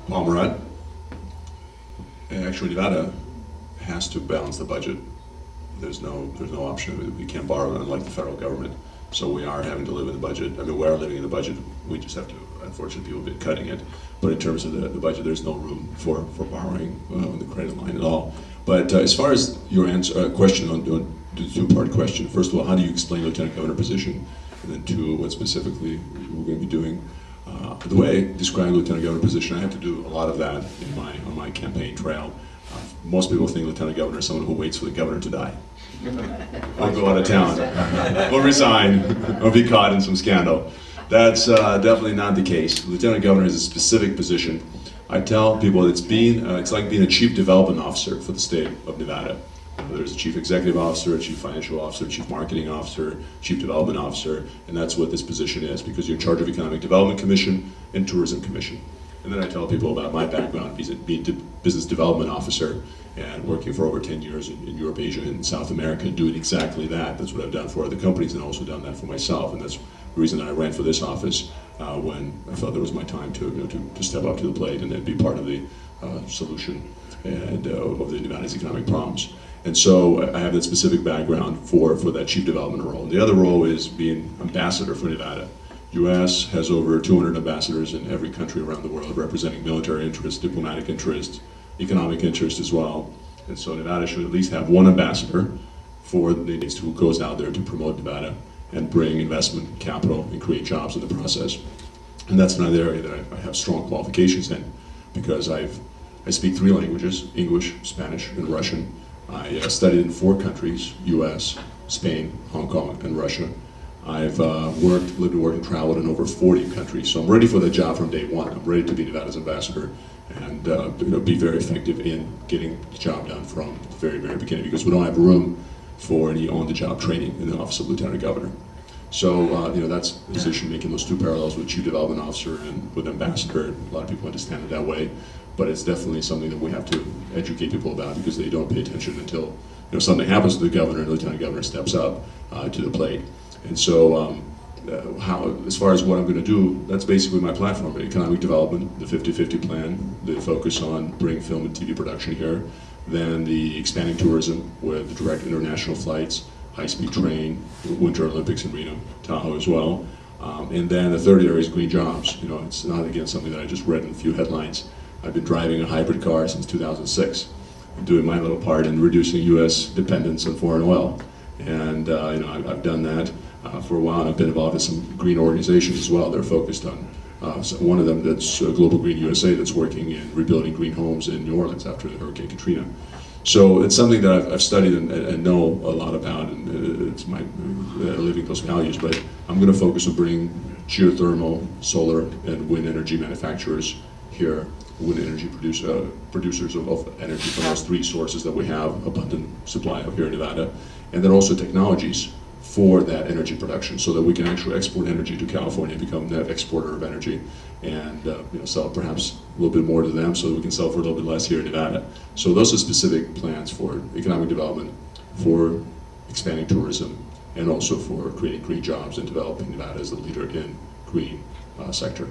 Paul Murat. Actually, Nevada has to balance the budget. There's no option. We can't borrow, unlike the federal government. So we are having to live in the budget. I mean, we are living in the budget. We just have to, unfortunately, people have been cutting it. But in terms of the budget, there's no room for borrowing on the credit line at all. But as far as your question on the two-part question, first of all, how do you explain Lieutenant Governor position? And then two, what specifically we're going to be doing. The way I describe Lieutenant Governor position, I had to do a lot of that on my campaign trail. Most people think Lieutenant Governor is someone who waits for the governor to die. Or go out of town, or resign, or be caught in some scandal. That's definitely not the case. Lieutenant Governor is a specific position. I tell people it's like being a chief development officer for the state of Nevada. There's a chief executive officer, a chief financial officer, chief marketing officer, chief development officer, and that's what this position is, because you're in charge of Economic Development Commission and Tourism Commission. And then I tell people about my background, being a business development officer and working for over 10 years in Europe, Asia, and South America, and doing exactly that. That's what I've done for other companies, and also done that for myself. And that's the reason I ran for this office when I felt it was my time to step up to the plate and then be part of the solution and of the Nevada's economic problems. And so I have that specific background for that chief development role. The other role is being ambassador for Nevada. U.S. has over 200 ambassadors in every country around the world, representing military interests, diplomatic interests, economic interests as well. And so Nevada should at least have one ambassador for the United States who goes out there to promote Nevada and bring investment, capital, and create jobs in the process. And that's another area that I have strong qualifications in, because I speak 3 languages: English, Spanish, and Russian. I studied in 4 countries: U.S., Spain, Hong Kong, and Russia. I've lived and worked and traveled in over 40 countries, so I'm ready for the job from day one. I'm ready to be Nevada's ambassador and be very effective in getting the job done from the very, very beginning, because we don't have room for any on-the-job training in the Office of Lieutenant Governor. So that's the position, making those 2 parallels with Chief Development Officer and with Ambassador. A lot of people understand it that way, but it's definitely something that we have to educate people about, because they don't pay attention until something happens to the governor and the Lieutenant Governor steps up to the plate. And so as far as what I'm going to do, that's basically my platform: economic development, the 50-50 plan, the focus on bringing film and TV production here, then the expanding tourism with direct international flights, high-speed train, Winter Olympics in Reno, Tahoe as well, and then the third area is green jobs. It's not, again, something that I just read in a few headlines. I've been driving a hybrid car since 2006, doing my little part in reducing U.S. dependence on foreign oil, and I've done that for a while, and I've been involved in some green organizations as well. They're focused on one of them, that's Global Green USA, that's working in rebuilding green homes in New Orleans after Hurricane Katrina. So it's something that I've studied and know a lot about, and it's my living those values. But I'm going to focus on bringing geothermal, solar, and wind energy manufacturers here, wind energy producers of energy from those 3 sources that we have abundant supply of here in Nevada, and then also technologies for that energy production, so that we can actually export energy to California, become a net exporter of energy, and sell perhaps a little bit more to them, so that we can sell for a little bit less here in Nevada. So those are specific plans for economic development, for expanding tourism, and also for creating green jobs and developing Nevada as a leader in green sector.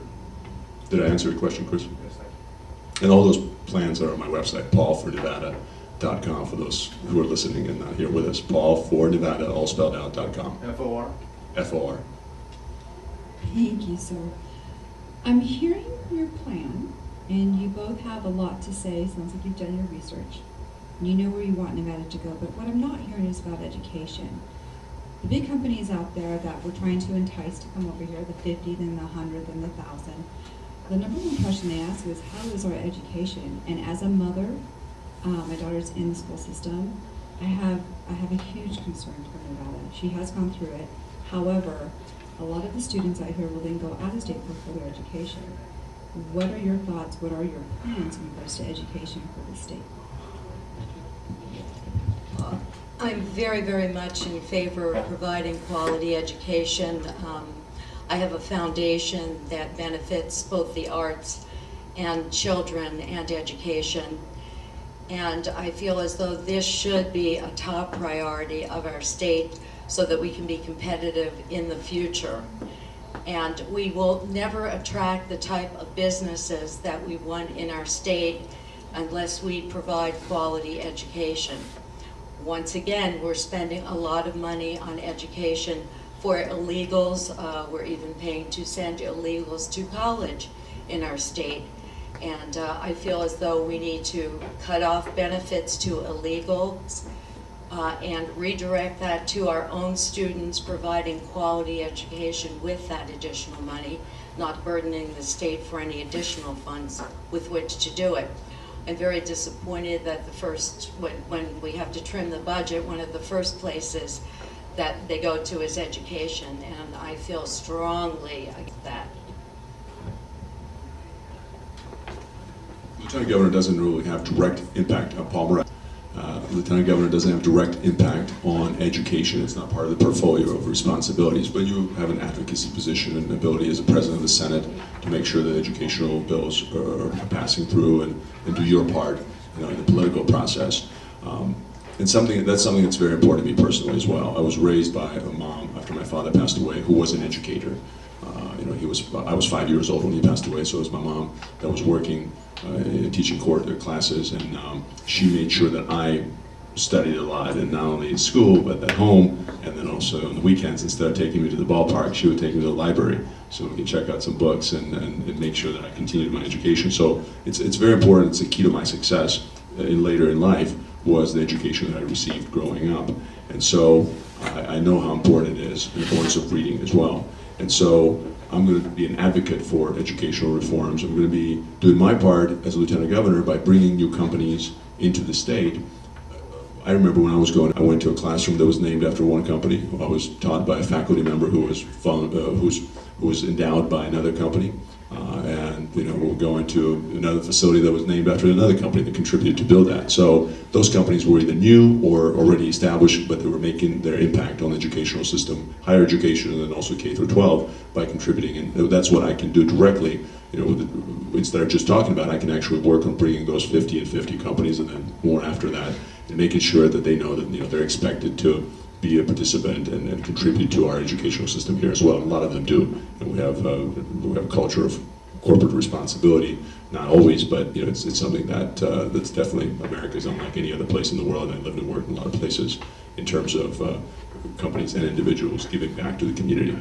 Did I answer your question, Chris? Yes, thank you. And all those plans are on my website, paulfornevada.com, for those who are listening and not here with us. paulfornevada, all spelled out, .com. F-O-R? F-O-R. Thank you, sir. I'm hearing your plan, and you both have a lot to say. Sounds like you've done your research. You know where you want Nevada to go, but what I'm not hearing is about education. The big companies out there that we're trying to entice to come over here, the 50, then the 100, then the 1,000, the number one question they ask is, how is our education? And as a mother, my daughter's in the school system, I have a huge concern for Nevada. She has gone through it. However, a lot of the students out here will then go out of state for further education. What are your thoughts? What are your plans in regards to education for the state? I'm very, very much in favor of providing quality education. I have a foundation that benefits both the arts and children and education. And I feel as though this should be a top priority of our state so that we can be competitive in the future. And we will never attract the type of businesses that we want in our state unless we provide quality education. Once again, we're spending a lot of money on education for illegals. We're even paying to send illegals to college in our state. And I feel as though we need to cut off benefits to illegals and redirect that to our own students, providing quality education with that additional money, not burdening the state for any additional funds with which to do it. I'm very disappointed that when we have to trim the budget, one of the first places that they go to is education, and I feel strongly against that. Lieutenant Governor doesn't really have direct impact on Palmer. Lieutenant Governor doesn't have direct impact on education. It's not part of the portfolio of responsibilities, but you have an advocacy position and ability as a president of the Senate to make sure that educational bills are passing through and do your part, in the political process. And that's something that's very important to me personally as well. I was raised by a mom after my father passed away who was an educator. I was 5 years old when he passed away, so it was my mom that was working teaching classes, and she made sure that I studied a lot, and not only in school but at home, and then also on the weekends. Instead of taking me to the ballpark, she would take me to the library so we could check out some books and make sure that I continued my education. So it's very important. It's a key to my success later in life was the education that I received growing up, and so I know how important it is, the importance of reading as well. And so I'm going to be an advocate for educational reforms. I'm going to be doing my part as a Lieutenant Governor by bringing new companies into the state. I remember when I went to a classroom that was named after one company. I was taught by a faculty member who was endowed by another company. And we'll go into another facility that was named after another company that contributed to build that. So those companies were either new or already established, but they were making their impact on the educational system, higher education, and then also K through 12 by contributing. And that's what I can do directly. Instead of just talking about it, I can actually work on bringing those 50 and 50 companies and then more after that, and making sure that they know that they're expected to be a participant and contribute to our educational system here as well. A lot of them do, and we have a culture of corporate responsibility. Not always, but it's something that's definitely America's unlike any other place in the world. And I lived and worked in a lot of places in terms of companies and individuals giving back to the community.